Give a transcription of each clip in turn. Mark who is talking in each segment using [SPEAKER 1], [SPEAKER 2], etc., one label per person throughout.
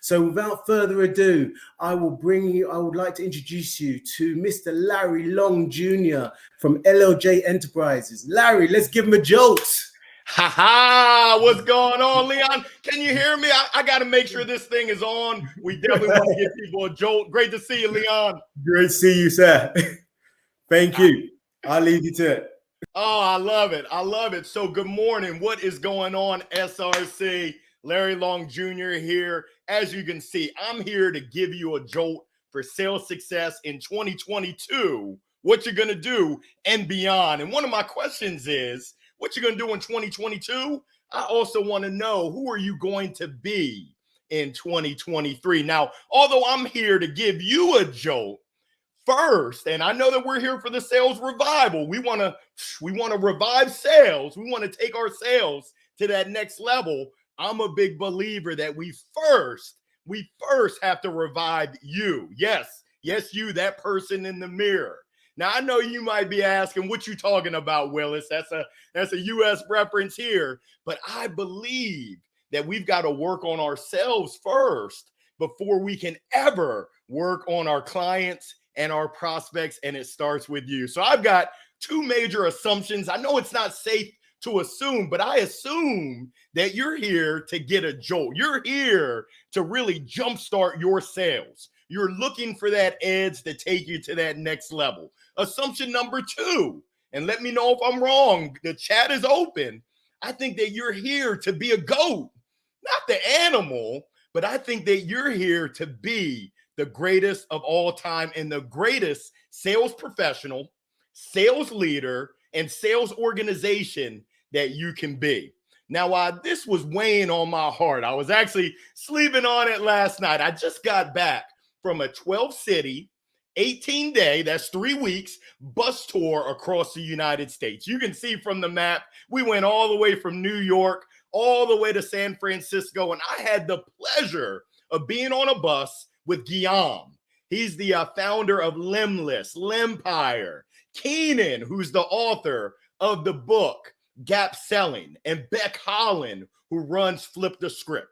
[SPEAKER 1] So without further ado, I would like to introduce you to Mr. Larry Long Jr. from LLJ Enterprises. Larry, let's give him a jolt.
[SPEAKER 2] Ha ha! What's going on, Leon? Can you hear me? I got to make sure this thing is on. We definitely want to give people a jolt. Great to see you, Leon.
[SPEAKER 1] Great to see you, sir. Thank you. I'll leave you to it.
[SPEAKER 2] Oh, I love it. I love it. So good morning. What is going on, SRC? Larry Long Jr. here. As you can see, I'm here to give you a jolt for sales success in 2022, what you're going to do and beyond. And one of my questions is, what you're going to do in 2022? I also want to know, who are you going to be in 2023? Now, although I'm here to give you a jolt first, and I know that we're here for the sales revival. We want to revive sales. We want to take our sales to that next level. I'm a big believer that we first have to revive you. Yes, you, that person in the mirror. Now, I know you might be asking, what you talking about, Willis? That's a U.S. reference here. But I believe that we've got to work on ourselves first before we can ever work on our clients and our prospects, and it starts with you. So I've got two major assumptions. I know it's not safe to assume, but I assume that you're here to get a jolt. You're here to really jumpstart your sales. You're looking for that edge to take you to that next level. Assumption number two, and let me know if I'm wrong. The chat is open. I think that you're here to be a GOAT, not the animal, but I think that you're here to be the greatest of all time and the greatest sales professional, sales leader, and sales organization that you can be. Now, while this was weighing on my heart, I was actually sleeping on it last night. I just got back from a 12-city, 18-day, that's 3 weeks, bus tour across the United States. You can see from the map, we went all the way from New York, all the way to San Francisco, and I had the pleasure of being on a bus with Guillaume. He's the founder of Limbless, Limpire. Keenan, who's the author of the book Gap Selling, and Beck Holland, who runs Flip the Script.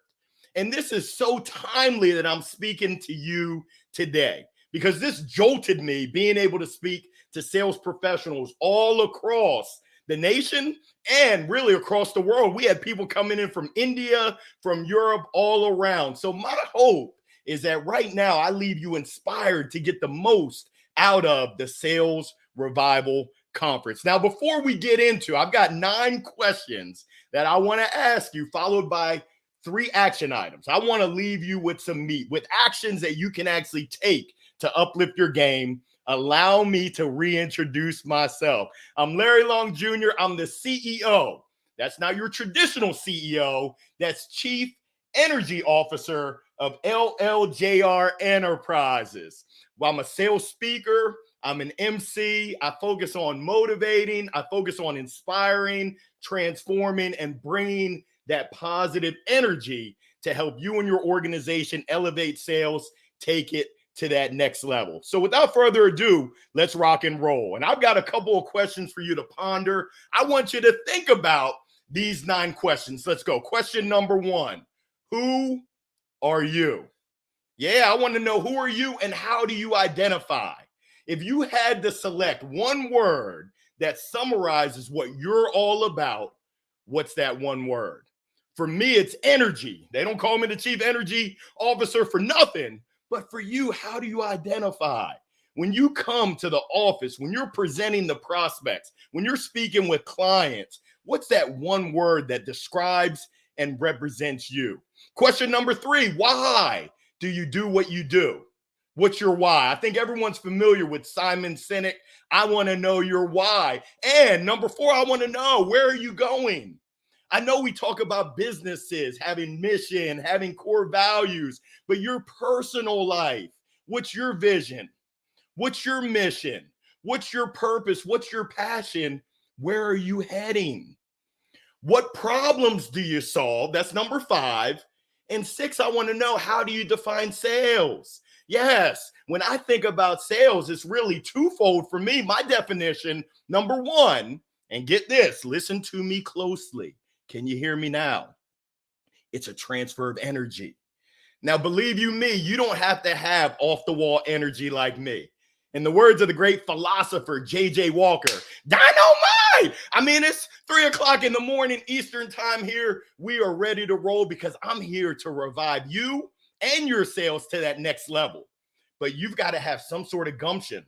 [SPEAKER 2] And this is so timely that I'm speaking to you today, because this jolted me, being able to speak to sales professionals all across the nation and really across the world. We had people coming in from India, from Europe, all around. So my hope is that right now I leave you inspired to get the most out of the Sales Revival Conference. Now, before we get into, I've got 9 questions that I want to ask you, followed by 3 action items. I want to leave you with some meat, with actions that you can actually take to uplift your game. Allow me to reintroduce myself. I'm Larry Long Jr. I'm the CEO. That's not your traditional CEO. That's Chief Energy Officer of LLJR Enterprises. Well, I'm a sales speaker. I'm an MC. I focus on motivating. I focus on inspiring, transforming, and bringing that positive energy to help you and your organization elevate sales, take it to that next level. So without further ado, let's rock and roll. And I've got a couple of questions for you to ponder. I want you to think about these 9 questions. Let's go. Question number 1. Who are you? Yeah, I want to know, who are you and how do you identify? If you had to select one word that summarizes what you're all about, what's that one word? For me, it's energy. They don't call me the Chief Energy Officer for nothing. But for you, how do you identify? When you come to the office, when you're presenting the prospects, when you're speaking with clients, what's that one word that describes and represents you? Question number 3, why do you do what you do? What's your why? I think everyone's familiar with Simon Sinek. I want to know your why. And number 4, I want to know, where are you going? I know we talk about businesses having mission, having core values, but your personal life, what's your vision? What's your mission? What's your purpose? What's your passion? Where are you heading? What problems do you solve? That's number 5. And 6, I want to know, how do you define sales? Yes, when I think about sales, it's really twofold for me. My definition, number 1, and get this, listen to me closely. Can you hear me now? It's a transfer of energy. Now, believe you me, you don't have to have off the wall energy like me. In the words of the great philosopher, J.J. Walker, dynamite. I mean, it's 3 o'clock in the morning Eastern time here. We are ready to roll because I'm here to revive you and your sales to that next level. But you've got to have some sort of gumption,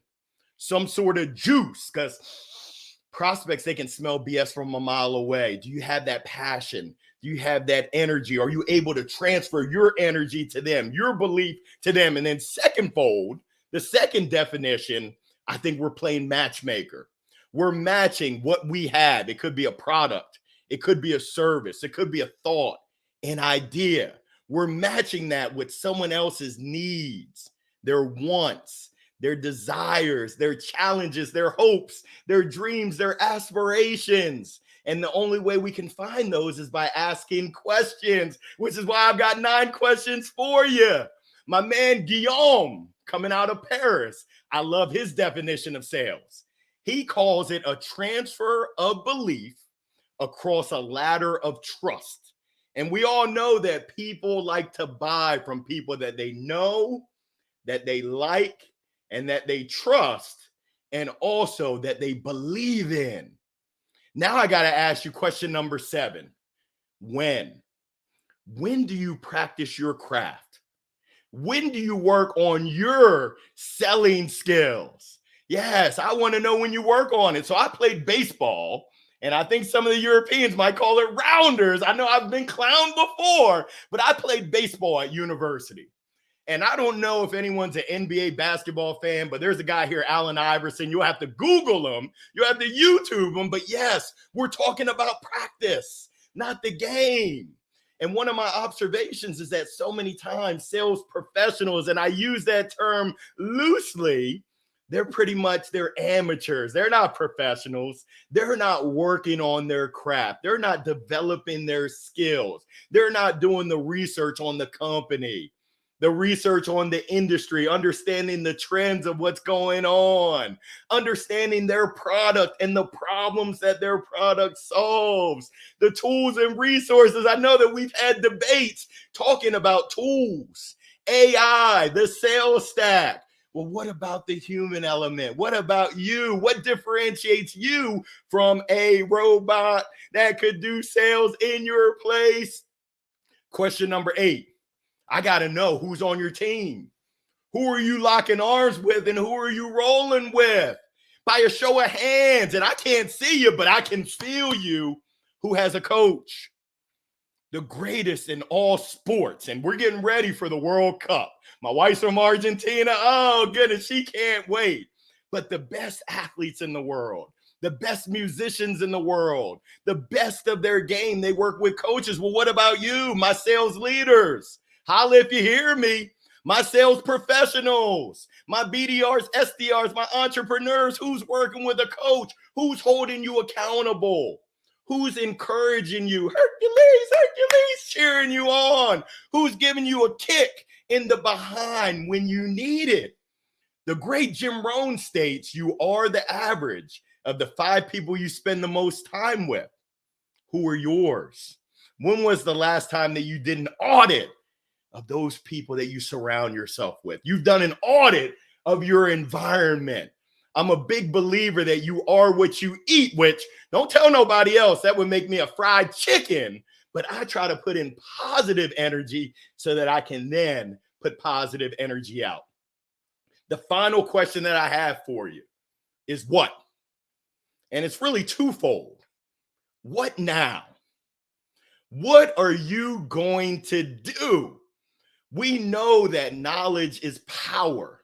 [SPEAKER 2] some sort of juice, because prospects, they can smell BS from a mile away. Do you have that passion? Do you have that energy? Are you able to transfer your energy to them, your belief to them? And then secondfold, the second definition, I think we're playing matchmaker. We're matching what we have. It could be a product. It could be a service. It could be a thought, an idea. We're matching that with someone else's needs, their wants, their desires, their challenges, their hopes, their dreams, their aspirations. And the only way we can find those is by asking questions, which is why I've got 9 questions for you. My man Guillaume, coming out of Paris, I love his definition of sales. He calls it a transfer of belief across a ladder of trust. And we all know that people like to buy from people that they know, that they like, and that they trust, and also that they believe in. Now I got to ask you question number 7. When? When do you practice your craft? When do you work on your selling skills? Yes, I want to know when you work on it. So I played baseball, and I think some of the Europeans might call it rounders. I know I've been clowned before, but I played baseball at university. And I don't know if anyone's an NBA basketball fan, but there's a guy here, Allen Iverson. You'll have to Google him. You'll have to YouTube him. But yes, we're talking about practice, not the game. And one of my observations is that so many times sales professionals, and I use that term loosely, they're amateurs. They're not professionals. They're not working on their craft. They're not developing their skills. They're not doing the research on the company, the research on the industry, understanding the trends of what's going on, understanding their product and the problems that their product solves, the tools and resources. I know that we've had debates talking about tools, AI, the sales stack. Well, what about the human element? What about you? What differentiates you from a robot that could do sales in your place? Question number 8. I got to know who's on your team. Who are you locking arms with and who are you rolling with? By a show of hands, and I can't see you, but I can feel you, who has a coach? The greatest in all sports, and we're getting ready for the World Cup. My wife's from Argentina. Oh, goodness, she can't wait. But the best athletes in the world, the best musicians in the world, the best of their game, they work with coaches. Well, what about you, my sales leaders? Holla if you hear me. My sales professionals, my BDRs, SDRs, my entrepreneurs, who's working with a coach, who's holding you accountable, who's encouraging you, Hercules, cheering you on, who's giving you a kick in the behind when you need it. The great Jim Rohn states you are the average of the 5 people you spend the most time with. Who are yours? When was the last time that you did an audit of those people that you surround yourself with? You've done an audit of your environment. I'm a big believer that you are what you eat, which don't tell nobody else. That would make me a fried chicken. But I try to put in positive energy so that I can then put positive energy out. The final question that I have for you is what? And it's really twofold. What now? What are you going to do? We know that knowledge is power,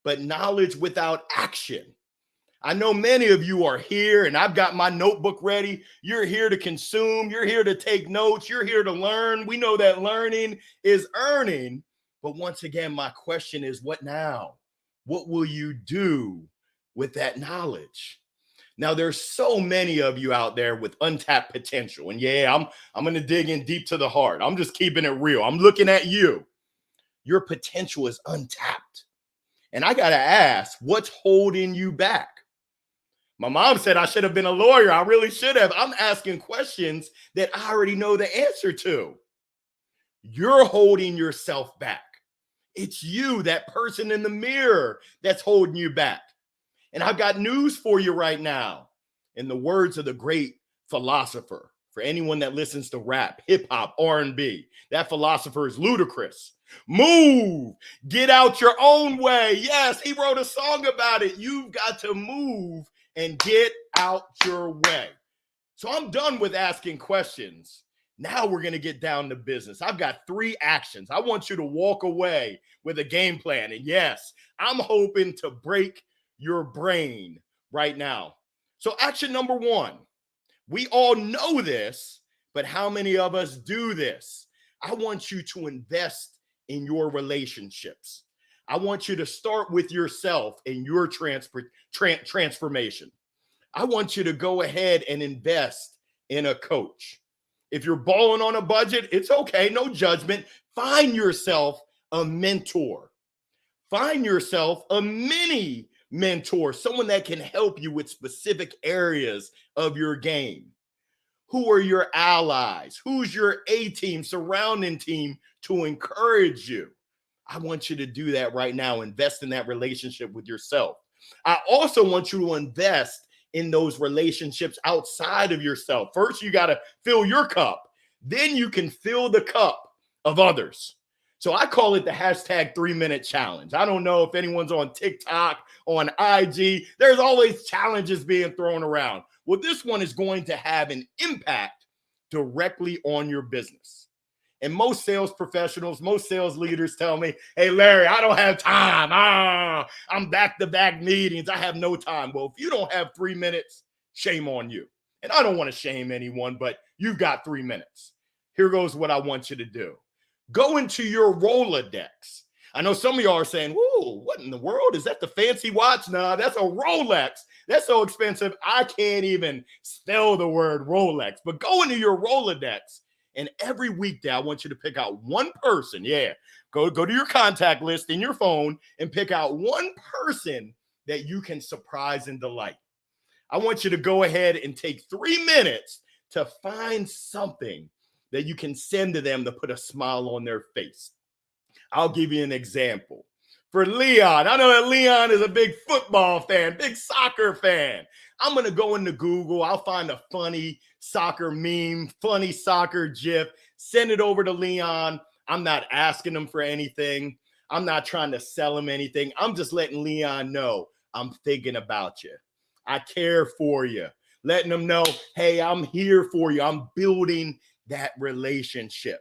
[SPEAKER 2] but knowledge without action. I know many of you are here, and I've got my notebook ready. You're here to consume. You're here to take notes. You're here to learn. We know that learning is earning. But once again, my question is, what now? What will you do with that knowledge? Now, there's so many of you out there with untapped potential. And yeah, I'm going to dig in deep to the heart. I'm just keeping it real. I'm looking at you. Your potential is untapped. And I got to ask, what's holding you back? My mom said I should have been a lawyer. I really should have. I'm asking questions that I already know the answer to. You're holding yourself back. It's you, that person in the mirror, that's holding you back. And I've got news for you right now. In the words of the great philosopher, for anyone that listens to rap, hip hop, R&B, that philosopher is Ludacris. Move, get out your own way. Yes, he wrote a song about it. You've got to move and get out your way. So I'm done with asking questions. Now we're going to get down to business. I've got 3 actions. I want you to walk away with a game plan. And yes, I'm hoping to break your brain right now. So action number 1, we all know this, but how many of us do this? I want you to invest in your relationships. I want you to start with yourself and your transformation. I want you to go ahead and invest in a coach. If you're balling on a budget, it's okay, no judgment. Find yourself a mentor. Find yourself a mini mentor, someone that can help you with specific areas of your game. Who are your allies? Who's your A-team, surrounding team to encourage you? I want you to do that right now. Invest in that relationship with yourself. I also want you to invest in those relationships outside of yourself. First, you got to fill your cup. Then you can fill the cup of others. So I call it the hashtag 3-minute challenge. I don't know if anyone's on TikTok, on IG. There's always challenges being thrown around. Well, this one is going to have an impact directly on your business. And most sales professionals, most sales leaders tell me, hey, Larry, I don't have time. I'm back-to-back meetings. I have no time. Well, if you don't have 3 minutes, shame on you. And I don't want to shame anyone, but you've got 3 minutes. Here goes what I want you to do. Go into your Rolodex. I know some of y'all are saying, whoa, what in the world? Is that the fancy watch? Nah, that's a Rolex. That's so expensive, I can't even spell the word Rolex. But go into your Rolodex. And every weekday, I want you to pick out one person. Yeah, go to your contact list in your phone and pick out one person that you can surprise and delight. I want you to go ahead and take 3 minutes to find something that you can send to them to put a smile on their face. I'll give you an example. For Leon, I know that Leon is a big football fan, big soccer fan. I'm going to go into Google. I'll find a funny soccer meme, funny soccer gif, send it over to Leon. I'm not asking him for anything. I'm not trying to sell him anything. I'm just letting Leon know I'm thinking about you. I care for you. Letting him know, hey, I'm here for you. I'm building that relationship.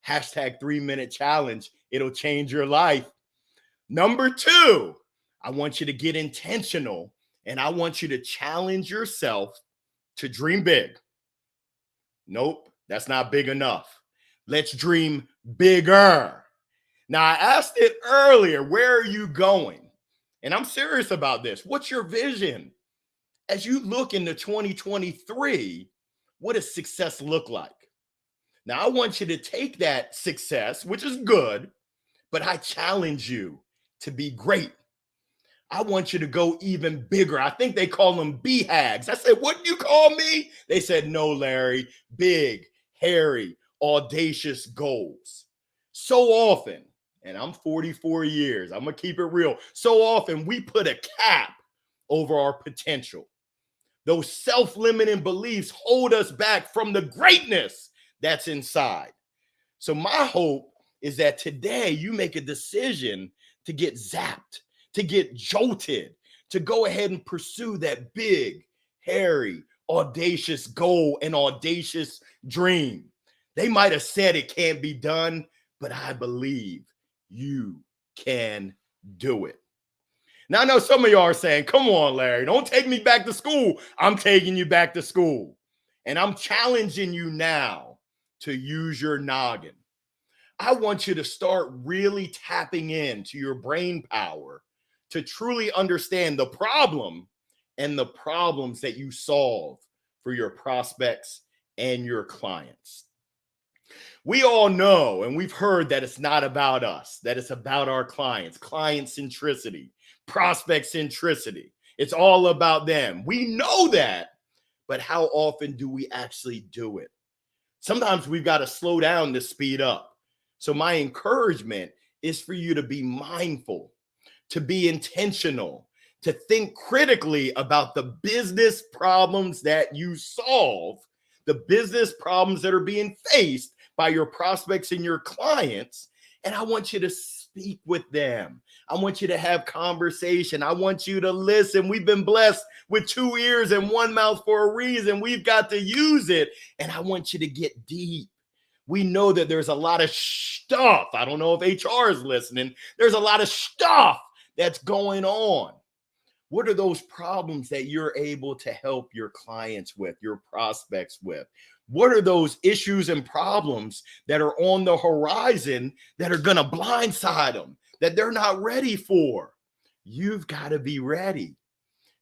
[SPEAKER 2] Hashtag 3-minute challenge. It'll change your life. Number 2, I want you to get intentional and I want you to challenge yourself to dream big. Nope, that's not big enough. Let's dream bigger. Now, I asked it earlier, where are you going? And I'm serious about this. What's your vision? As you look into 2023, what does success look like? Now, I want you to take that success, which is good, but I challenge you to be great. I want you to go even bigger. I think they call them BHAGs. I said, what do you call me? They said, no, Larry, big, hairy, audacious goals. So often, and I'm 44 years, I'm going to keep it real. So often we put a cap over our potential. Those self-limiting beliefs hold us back from the greatness that's inside. So my hope is that today you make a decision to get zapped, to get jolted, to go ahead and pursue that big, hairy, audacious goal and audacious dream. They might have said it can't be done, but I believe you can do it. Now, I know some of y'all are saying, come on, Larry, don't take me back to school. I'm taking you back to school. And I'm challenging you now to use your noggin. I want you to start really tapping into your brain power to truly understand the problem and the problems that you solve for your prospects and your clients. We all know and we've heard that it's not about us, that it's about our clients, client centricity, prospect centricity. It's all about them. We know that, but how often do we actually do it? Sometimes we've got to slow down to speed up. So my encouragement is for you to be mindful, to be intentional, to think critically about the business problems that you solve, the business problems that are being faced by your prospects and your clients. And I want you to speak with them. I want you to have conversation. I want you to listen. We've been blessed with 2 ears and 1 mouth for a reason. We've got to use it. And I want you to get deep. We know that there's a lot of stuff. I don't know if HR is listening. There's a lot of stuff that's going on. What are those problems that you're able to help your clients with, your prospects with? What are those issues and problems that are on the horizon that are going to blindside them, that they're not ready for? You've got to be ready.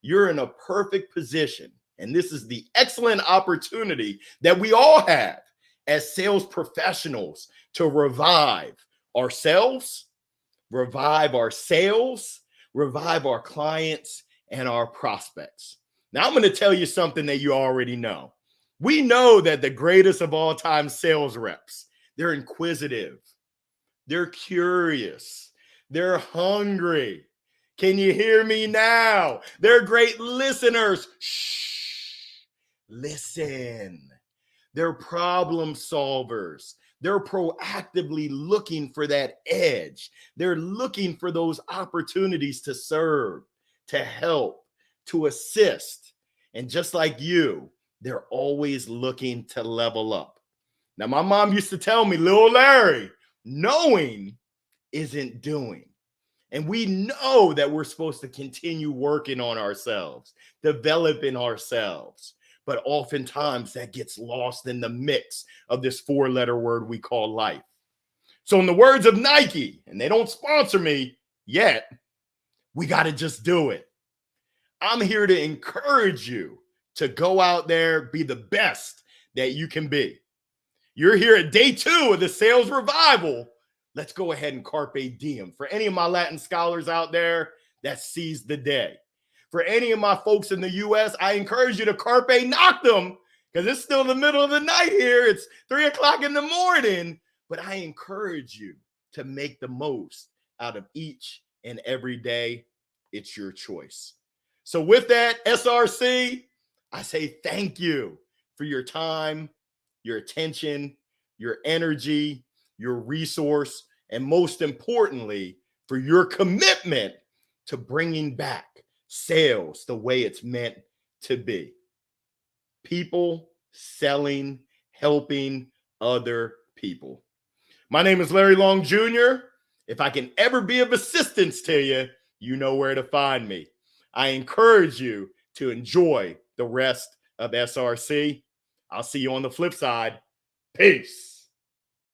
[SPEAKER 2] You're in a perfect position. And this is the excellent opportunity that we all have as sales professionals to revive ourselves, revive our sales, revive our clients and our prospects. Now, I'm going to tell you something that you already know. We know that the greatest of all time sales reps, they're inquisitive, they're curious, they're hungry. Can you hear me now? They're great listeners. Shh, listen. They're problem solvers. They're proactively looking for that edge. They're looking for those opportunities to serve, to help, to assist. And just like you, they're always looking to level up. Now, my mom used to tell me, little Larry, knowing isn't doing. And we know that we're supposed to continue working on ourselves, developing ourselves. But oftentimes that gets lost in the mix of this 4-letter word we call life. So in the words of Nike, and they don't sponsor me yet, we got to just do it. I'm here to encourage you to go out there, be the best that you can be. You're here at day 2 of the sales revival. Let's go ahead and carpe diem. For any of my Latin scholars out there, that seize the day. For any of my folks in the U.S., I encourage you to carpe noctem, because it's still the middle of the night here. It's 3 o'clock in the morning. But I encourage you to make the most out of each and every day. It's your choice. So with that, SRC, I say thank you for your time, your attention, your energy, your resource, and most importantly, for your commitment to bringing back sales the way it's meant to be. People selling, helping other people. My name is Larry Long Jr. If I can ever be of assistance to you, you know where to find me. I encourage you to enjoy the rest of SRC. I'll see you on the flip side. Peace.